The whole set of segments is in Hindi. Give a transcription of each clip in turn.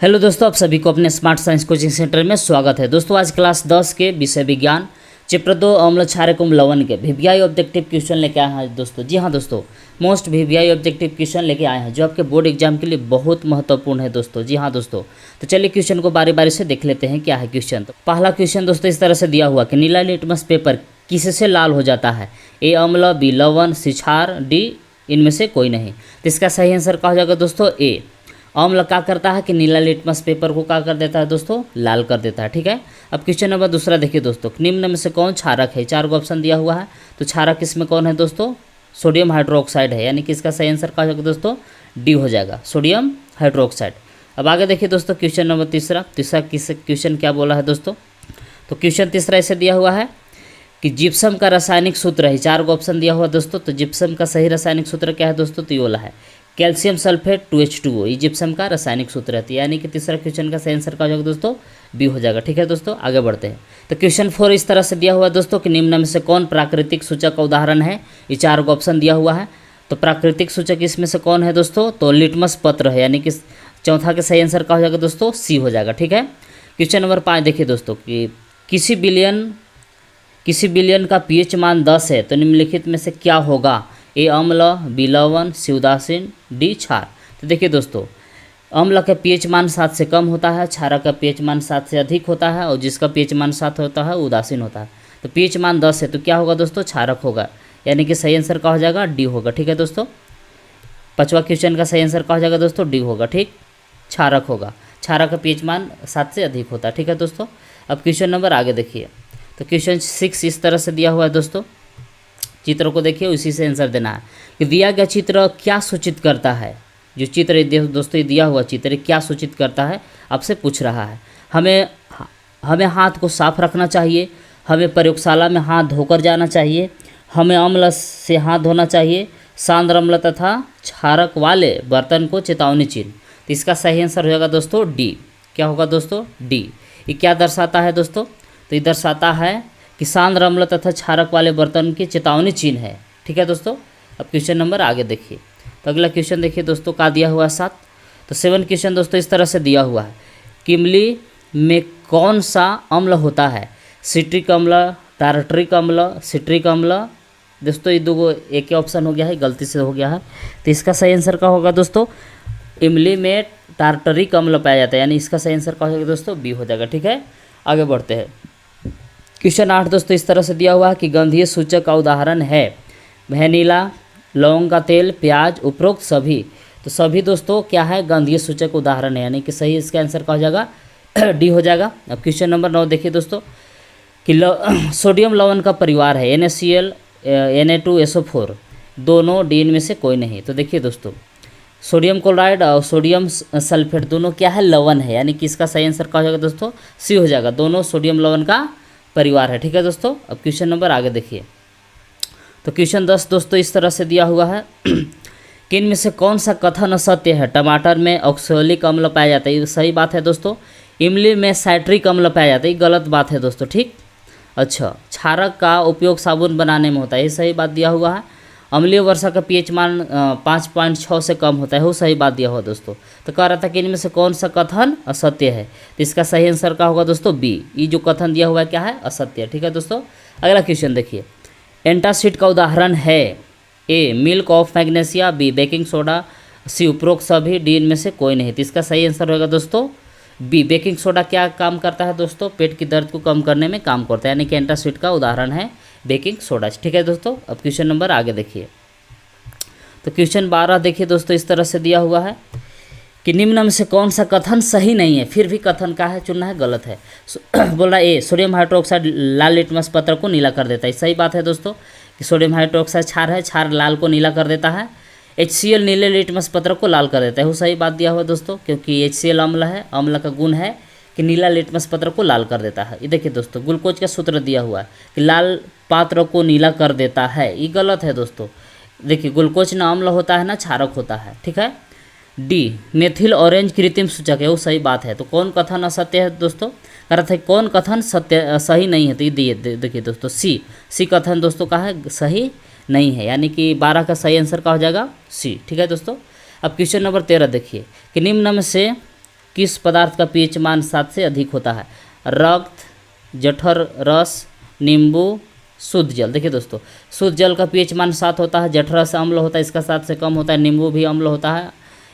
हेलो दोस्तों, आप सभी को अपने स्मार्ट साइंस कोचिंग सेंटर में स्वागत है। दोस्तों आज क्लास 10 के विषय विज्ञान चैप्टर 2 अम्ल क्षारक एवं लवण के वीवीआई ऑब्जेक्टिव क्वेश्चन लेके आए हैं दोस्तों। जी हाँ दोस्तों, मोस्ट वीवीआई ऑब्जेक्टिव क्वेश्चन लेके आए हैं जो आपके बोर्ड एग्जाम के लिए बहुत महत्वपूर्ण है दोस्तों। जी हाँ दोस्तों, तो चलिए क्वेश्चन को बारी बारी से देख लेते हैं क्या है क्वेश्चन। तो पहला क्वेश्चन दोस्तों इस तरह से दिया हुआ कि नीला लिटमस पेपर किससे लाल हो जाता है? ए अम्ल, बी लवण, सी क्षार, डी इनमें से कोई नहीं। तो इसका सही आंसर क्या हो जाएगा दोस्तों? ए। अम्ल क्या करता है कि नीला लिटमस पेपर को क्या कर देता है दोस्तों? लाल कर देता है। ठीक है, अब क्वेश्चन नंबर दूसरा देखिए दोस्तों, निम्न में से कौन क्षारक है? 4 ऑप्शन दिया हुआ है, तो क्षारक इसमें कौन है दोस्तों? सोडियम हाइड्रोक्साइड है, यानी कि इसका सही आंसर क्या हो जाएगा दोस्तों? डी हो जाएगा, सोडियम हाइड्रोक्साइड। अब आगे देखिए दोस्तों क्वेश्चन नंबर तीसरा क्वेश्चन क्या बोला है दोस्तों? तो क्वेश्चन तीसरा ऐसे दिया हुआ है कि जिप्सम का रासायनिक सूत्र है। 4 ऑप्शन दिया हुआ दोस्तों, तो जिप्सम का सही रासायनिक सूत्र क्या है दोस्तों? तो ये वाला है, कैल्शियम सल्फेट 2H2O। ये जिप्सम का रासायनिक सूत्र है, यानी कि तीसरा क्वेश्चन का सही आंसर क्या हो जाएगा दोस्तों? बी हो जाएगा। ठीक है दोस्तों, आगे बढ़ते हैं। तो क्वेश्चन 4 इस तरह से दिया हुआ है दोस्तों कि निम्न में से कौन प्राकृतिक सूचक का उदाहरण है? ये 4 ऑप्शन दिया हुआ है, तो प्राकृतिक सूचक इसमें से कौन है दोस्तों? तो लिटमस पत्र है, यानी कि चौथा का सही आंसर क्या हो जाएगा दोस्तों? सी हो जाएगा। ठीक है, क्वेश्चन नंबर 5 देखिए दोस्तों कि किसी बिलियन का पीएच मान 10 है, तो निम्नलिखित में से क्या होगा? ए अम्ल, बी लवण, सी उदासीन, डी क्षार। तो देखिए दोस्तों, अम्ल का पीएच मान 7 से कम होता है, क्षारक का पीएच मान 7 से अधिक होता है, और जिसका पीएच मान 7 होता है वो उदासीन होता है। तो पीएच मान 10 है तो क्या होगा दोस्तों? क्षारक होगा, यानी कि सही आंसर क्या हो जाएगा? डी होगा। ठीक है दोस्तों, 5वां क्वेश्चन का सही आंसर क्या हो जाएगा दोस्तों? डी होगा। ठीक, क्षारक होगा, क्षारक का पीएच मान 7 से अधिक होता है। ठीक है दोस्तों, अब क्वेश्चन नंबर आगे देखिए। तो क्वेश्चन 6 इस तरह से दिया हुआ है दोस्तों, चित्र को देखिए, उसी से आंसर देना है कि दिया गया चित्र क्या सूचित करता है। जो चित्र दोस्तों दिया हुआ चित्र क्या सूचित करता है आपसे पूछ रहा है। हमें हाथ को साफ रखना चाहिए, हमें प्रयोगशाला में हाथ धोकर जाना चाहिए, हमें अम्ल से हाथ धोना चाहिए, सांद्र अम्ल तथा क्षारक वाले बर्तन को चेतावनी चिन्ह। तो इसका सही आंसर हो जाएगा दोस्तों डी। क्या होगा दोस्तों? डी। ये क्या दर्शाता है दोस्तों? तो ये दर्शाता है कि सांद्र अम्ल तथा क्षारक वाले बर्तन की चेतावनी चिन्ह है। ठीक है दोस्तों, अब क्वेश्चन नंबर आगे देखिए। तो अगला क्वेश्चन देखिए दोस्तों, का दिया हुआ है 7। तो 7 क्वेश्चन दोस्तों इस तरह से दिया हुआ है कि इमली में कौन सा अम्ल होता है? सिट्रिक अम्ल, टार्टरिक अम्ल, सिट्रिक अम्ल। दोस्तों ये दो एक ही ऑप्शन हो गया है, गलती से हो गया है, तो इसका सही आंसर क्या होगा दोस्तों? इमली में टार्टरिक अम्ल पाया जाता है, यानी इसका सही आंसर क्या हो जाएगा दोस्तों? बी हो जाएगा। ठीक है, आगे बढ़ते हैं। क्वेश्चन 8 दोस्तों इस तरह से दिया हुआ है कि गंधीय सूचक का उदाहरण है वैनिला, लौंग का तेल, प्याज, उपरोक्त सभी। तो सभी दोस्तों क्या है? गंधीय सूचक उदाहरण है, यानी कि सही इसका आंसर क्या हो जाएगा? डी हो जाएगा। अब क्वेश्चन नंबर 9 देखिए दोस्तों कि सोडियम लवण का परिवार है NaCl, Na2SO4, दोनों डी इनमें से कोई नहीं। तो देखिए दोस्तों, सोडियम क्लोराइड और सोडियम सल्फेट दोनों क्या है? लवण है, यानी कि इसका सही आंसर क्या हो जाएगा दोस्तों? सी हो जाएगा, दोनों सोडियम लवण का परिवार है। ठीक है दोस्तों, अब क्वेश्चन नंबर आगे देखिए। तो क्वेश्चन 10 दोस्तों इस तरह से दिया हुआ है कि इनमें से कौन सा कथन असत्य है? टमाटर में ऑक्सैलिक अम्ल पाया जाता है, ये सही बात है दोस्तों। इमली में साइट्रिक अम्ल पाया जाता है, ये गलत बात है दोस्तों। ठीक, अच्छा, क्षारक का उपयोग साबुन बनाने में होता है, ये सही बात दिया हुआ है। अम्लीय वर्षा का पीएच मान 5.6 से कम होता है, वो सही बात दिया हुआ दोस्तों। तो कह रहा था कि इनमें से कौन सा कथन असत्य है? तो इसका सही आंसर क्या होगा दोस्तों? बी। ये जो कथन दिया हुआ है क्या है? असत्य। ठीक है दोस्तों, अगला क्वेश्चन देखिए। एंटासिड का उदाहरण है A milk of magnesia, B baking soda, C उपरोक्त सभी, डी इनमें से कोई नहीं। तो इसका सही आंसर होगा दोस्तों बी। बेकिंग सोडा क्या काम करता है दोस्तों? पेट की दर्द को कम करने में काम करता है, यानी कि एंटासिड का उदाहरण है बेकिंग सोडा। ठीक है दोस्तों, अब क्वेश्चन नंबर आगे देखिए। तो क्वेश्चन 12 देखिए दोस्तों इस तरह से दिया हुआ है कि निम्न में से कौन सा कथन सही नहीं है? फिर भी कथन का है चुनना है, गलत है। बोल रहा ए सोडियम हाइड्रोक्साइड लाल लिटमस पत्र को नीला कर देता है, सही बात है दोस्तों कि सोडियम हाइड्रोक्साइड क्षार है, क्षार लाल को नीला कर देता है। HCl नीले लिटमस पत्र को लाल कर देता है, वो सही बात दिया हुआ दोस्तों, क्योंकि HCl अम्ल है, अम्ल का गुण है कि नीला लिटमस पत्र को लाल कर देता है। ये देखिए दोस्तों, ग्लूकोज का सूत्र दिया हुआ है कि लाल पात्र को नीला कर देता है, ये गलत है दोस्तों। देखिए ग्लूकोज ना अम्ल होता है ना क्षारक होता है। ठीक है, डी मेथिल ऑरेंज कृत्रिम सूचक है, वो सही बात है। तो कौन कथन असत्य है दोस्तों? कह रहा था कौन कथन सत्य सही नहीं है? तो ये देखिए दोस्तों सी कथन दोस्तों का है सही नहीं है, यानी कि 12 का सही आंसर का हो जाएगा सी। ठीक है दोस्तों, अब क्वेश्चन नंबर 13 देखिए कि निम्न में से किस पदार्थ का पीएच मान 7 से अधिक होता है? रक्त, जठर रस, नींबू, शुद्ध जल। देखिए दोस्तों, शुद्ध जल का पीएच मान 7 होता है, जठर रस अम्ल होता है, इसका 7 से कम होता है, नींबू भी अम्ल होता है,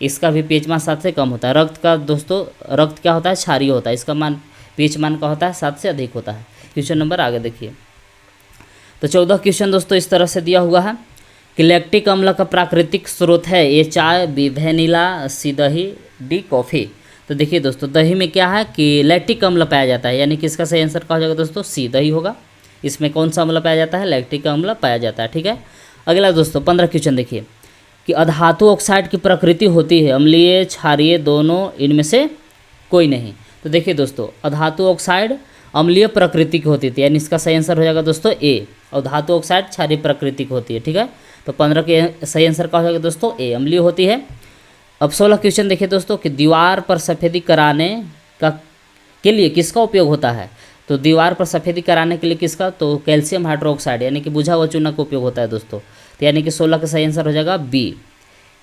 इसका भी पीएच मान 7 से कम होता है। रक्त का दोस्तों, रक्त क्या होता है? क्षारीय होता है, इसका मान पीएच मान का होता है 7 से अधिक होता है। क्वेश्चन नंबर आगे देखिए। तो 14 क्वेश्चन दोस्तों इस तरह से दिया हुआ है कि लैक्टिक अम्ल का प्राकृतिक स्रोत है, ए चाय, बी वेनिला, सी दही, डी कॉफ़ी। तो देखिए दोस्तों, दही में क्या है कि लैक्टिक अम्ल पाया जाता है, यानी कि इसका सही आंसर क्या हो जाएगा दोस्तों? सी दही होगा। इसमें कौन सा अम्ल पाया जाता है? लैक्टिक अम्ल पाया जाता है। ठीक है, अगला दोस्तों 15 क्वेश्चन देखिए कि अधातु ऑक्साइड की प्रकृति होती है अम्लीय, क्षारीय, दोनों, इनमें से कोई नहीं। तो देखिए दोस्तों, अधातु ऑक्साइड अम्लीय प्रकृति की होती थी, यानी इसका सही आंसर हो जाएगा दोस्तों ए। और धातु ऑक्साइड क्षारीय प्रकृति की होती है। ठीक है, तो 15 के सही आंसर क्या हो जाएगा दोस्तों? ए, अम्लीय होती है। अब 16 क्वेश्चन देखिए दोस्तों कि दीवार पर सफ़ेदी कराने का के लिए किसका उपयोग होता है? तो दीवार पर सफ़ेदी कराने के लिए किसका? तो कैल्शियम हाइड्रोक्साइड, यानी कि बुझा हुआ चूना का उपयोग होता है दोस्तों। तो यानी कि 16 का सही आंसर हो जाएगा बी,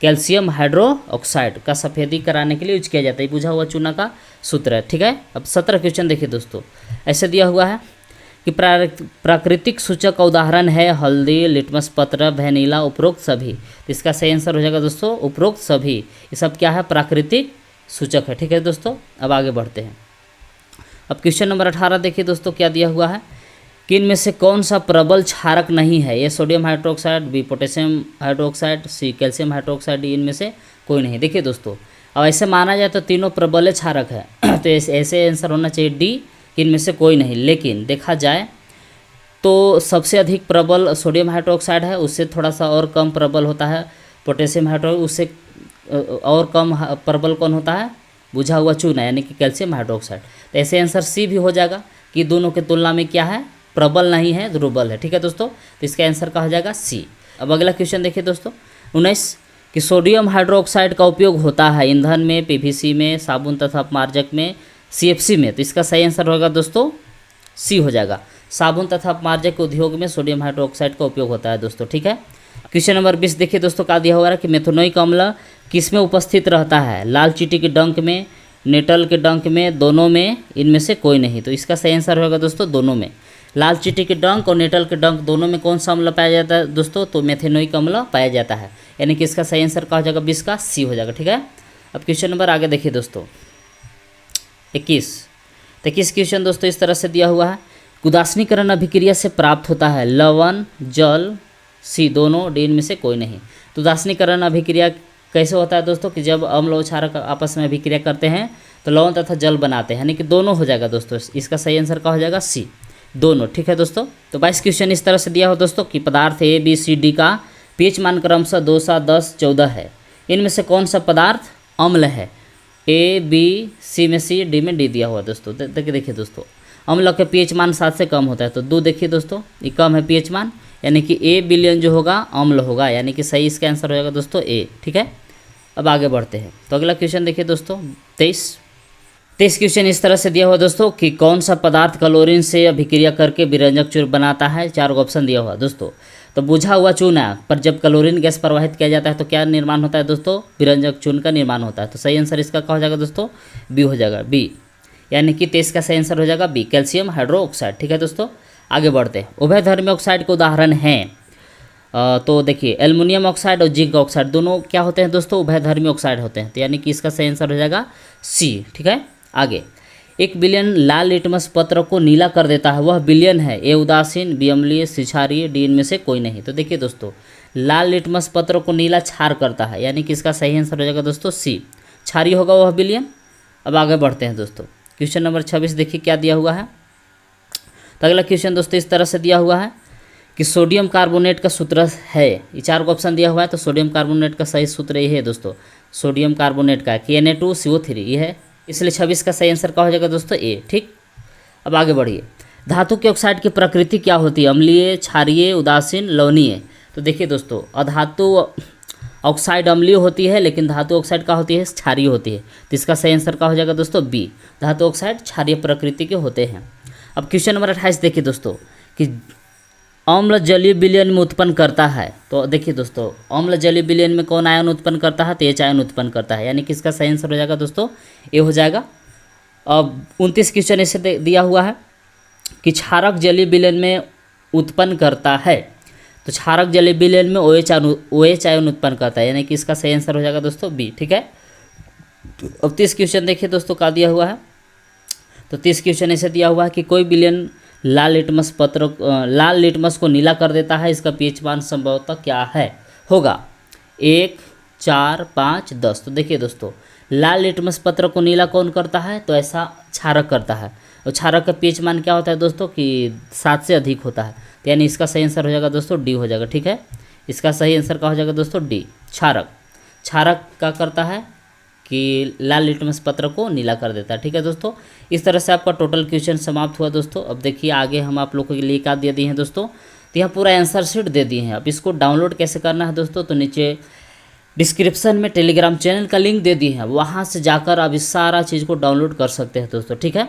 कैल्शियम हाइड्रोक्साइड का सफ़ेदी कराने के लिए यूज किया जाता है, बुझा हुआ चूना का सूत्र है। ठीक है, अब 17 क्वेश्चन देखिए दोस्तों, ऐसे दिया हुआ है कि प्राकृतिक सूचक का उदाहरण है हल्दी, लिटमस पत्र, वेनिला, उपरोक्त सभी। तो इसका सही आंसर हो जाएगा दोस्तों उपरोक्त सभी। ये सब क्या है? प्राकृतिक सूचक है। ठीक है दोस्तों, अब आगे बढ़ते हैं। अब क्वेश्चन नंबर 18 देखिए दोस्तों, क्या दिया हुआ है कि इनमें से कौन सा प्रबल क्षारक नहीं है? A sodium hydroxide, B potassium hydroxide, C calcium hydroxide, D इनमें से कोई नहीं। देखिए दोस्तों, अब ऐसे माना जाए तो तीनों प्रबल क्षारक है तो ऐसे आंसर होना चाहिए डी, इनमें से कोई नहीं। लेकिन देखा जाए तो सबसे अधिक प्रबल सोडियम हाइड्रोक्साइड है, उससे थोड़ा सा और कम प्रबल होता है पोटेशियम हाइड्रोक्साइड, उससे और कम प्रबल कौन होता है? बुझा हुआ चूना, यानी कि कैल्शियम हाइड्रोक्साइड। तो ऐसे आंसर सी भी हो जाएगा कि दोनों के तुलना में क्या है? प्रबल नहीं है, दुर्बल है। ठीक है दोस्तों, तो इसका आंसर क्या हो जाएगा? सी। अब अगला क्वेश्चन देखिए दोस्तों 19 कि सोडियम हाइड्रोक्साइड का उपयोग होता है ईंधन में, पीवीसी में, साबुन तथा अपमार्जक में, सीएफसी में। तो इसका सही आंसर होगा दोस्तों सी हो जाएगा। साबुन तथा अपमार्जक उद्योग में सोडियम हाइड्रोक्साइड का उपयोग होता है दोस्तों। ठीक है, क्वेश्चन नंबर 20 देखिए दोस्तों, क्या दिया हुआ है कि मेथनोइक अम्ल किस में उपस्थित रहता है? लाल चींटी के डंक में, नेटल के डंक में, दोनों में, इनमें से कोई नहीं। तो इसका सही आंसर होगा दोस्तों दोनों में। लाल चींटी के डंक और नेटल के डंक दोनों में कौन सा अम्ल पाया जाता है दोस्तों? तो मेथनोइक अम्ल पाया जाता है, यानी कि इसका सही आंसर क्या हो जाएगा? 20 का सी हो जाएगा। ठीक है, अब क्वेश्चन नंबर आगे देखिए दोस्तों 21। तो 21 क्वेश्चन दोस्तों इस तरह से दिया हुआ है, उदासीनीकरण अभिक्रिया से प्राप्त होता है लवण, जल, सी दोनों, डी इनमें से कोई नहीं। तो उदासीनीकरण अभिक्रिया कैसे होता है दोस्तों कि जब अम्ल और क्षारक आपस में अभिक्रिया करते हैं तो लवण तथा जल बनाते हैं, यानी कि दोनों हो जाएगा दोस्तों। इसका सही आंसर क्या हो जाएगा? सी, दोनों। ठीक है दोस्तों, तो 22 क्वेश्चन इस तरह से दिया हो दोस्तों कि पदार्थ ए बी सी डी का पीएच मान क्रमशः 2, 7, 10, 14 है। इनमें से कौन सा पदार्थ अम्ल है? ए बी सी में सी, डी में डी दिया हुआ दोस्तों। देखिए दोस्तों, अम्ल का पीएच मान 7 से कम होता है, तो 2 देखिए दोस्तों, ये कम है पीएच मान, यानी कि ए बिलियन जो होगा अम्ल होगा, यानी कि सही इसका आंसर हो जाएगा दोस्तों ए। ठीक है, अब आगे बढ़ते हैं। तो अगला क्वेश्चन देखिए दोस्तों 23 क्वेश्चन इस तरह से दिया हुआ दोस्तों कि कौन सा पदार्थ क्लोरीन से अभिक्रिया करके विरंजक चूर्ण बनाता है? 4 ऑप्शन दिया हुआ दोस्तों। तो बुझा हुआ चूना पर जब क्लोरीन गैस प्रवाहित किया जाता है तो क्या निर्माण होता है दोस्तों? विरंजक चूर्ण का निर्माण होता है। तो सही आंसर इसका क्या हो जाएगा दोस्तों? बी हो जाएगा, बी, यानी कि 23 का सही आंसर हो जाएगा बी, कैल्शियम हाइड्रोक्साइड। ठीक है दोस्तों, आगे बढ़ते हैं। उभयधर्मी ऑक्साइड के उदाहरण हैं, तो देखिए एल्युमिनियम ऑक्साइड और जिंक ऑक्साइड दोनों क्या होते हैं दोस्तों? उभयधर्मी ऑक्साइड होते हैं। तो यानी कि इसका सही आंसर हो जाएगा सी। ठीक है, आगे 1 बिलियन लाल लिटमस पत्र को नीला कर देता है, वह बिलियन है? ए उदासीन, बी अम्लीय, सी क्षारीय, डी इनमें से कोई नहीं। तो देखिए दोस्तों, लाल लिटमस पत्र को नीला क्षार करता है, यानी कि इसका सही आंसर हो जाएगा दोस्तों सी, क्षारीय होगा वह बिलियन। अब आगे बढ़ते हैं दोस्तों, क्वेश्चन नंबर 26 देखिए क्या दिया हुआ है। तो अगला क्वेश्चन दोस्तों इस तरह से दिया हुआ है कि सोडियम कार्बोनेट का सूत्र है, ये 4 को ऑप्शन दिया हुआ है, तो सोडियम कार्बोनेट का सही सूत्र ये है दोस्तों, सोडियम कार्बोनेट का Na2CO3 ये है, इसलिए 26 का सही आंसर क्या हो जाएगा दोस्तों? ए। ठीक, अब आगे बढ़िए। धातु के ऑक्साइड की प्रकृति क्या होती है? अम्लीय, क्षारीय, उदासीन, लवणीय। तो देखिए दोस्तों, अधातु ऑक्साइड अम्लीय होती है, लेकिन धातु ऑक्साइड क्या होती है? क्षारीय होती है। तो इसका सही आंसर क्या हो जाएगा दोस्तों? बी, धातु ऑक्साइड क्षारीय प्रकृति के होते हैं। अब क्वेश्चन नंबर 28 देखिए दोस्तों कि अम्ल जलीय विलयन में उत्पन्न करता है। तो देखिए दोस्तों, अम्ल जलीय विलयन में कौन आयन उत्पन्न करता है? तो एच आयन उत्पन्न करता है, यानी कि इसका सही आंसर हो जाएगा दोस्तों ए हो जाएगा। अब 29 क्वेश्चन ऐसे दिया हुआ है कि क्षारक जलीय विलयन में उत्पन्न करता है, तो क्षारक जलीय विलयन में OH आयन उत्पन्न करता है, यानी कि इसका सही आंसर हो जाएगा दोस्तों बी। ठीक है। अब 30 क्वेश्चन देखिए दोस्तों क्या दिया हुआ है। तो 30 क्वेश्चन ऐसे दिया हुआ है कि कोई विलयन लाल लिटमस को नीला कर देता है, इसका पीएच मान संभवतः क्या है होगा? 1, 4, 5, 10। तो देखिए दोस्तों, लाल लिटमस पत्र को नीला कौन करता है? तो ऐसा क्षारक करता है, और क्षारक का पीएच मान क्या होता है दोस्तों कि 7 से अधिक होता है, तो यानी इसका सही आंसर हो जाएगा दोस्तों डी हो जाएगा। ठीक है, इसका सही आंसर क्या हो जाएगा दोस्तों? डी। क्षारक क्या करता है कि लाल लिटमस पत्र को नीला कर देता है। ठीक है दोस्तों, इस तरह से आपका टोटल क्वेश्चन समाप्त हुआ दोस्तों। अब देखिए आगे हम आप लोगों के लिए क्या दे दिए हैं दोस्तों, तो यहाँ पूरा आंसर शीट दे दिए हैं। अब इसको डाउनलोड कैसे करना है दोस्तों, तो नीचे डिस्क्रिप्शन में टेलीग्राम चैनल का लिंक दे दिए हैं, वहाँ से जाकर आप इस सारा चीज़ को डाउनलोड कर सकते हैं दोस्तों। ठीक है।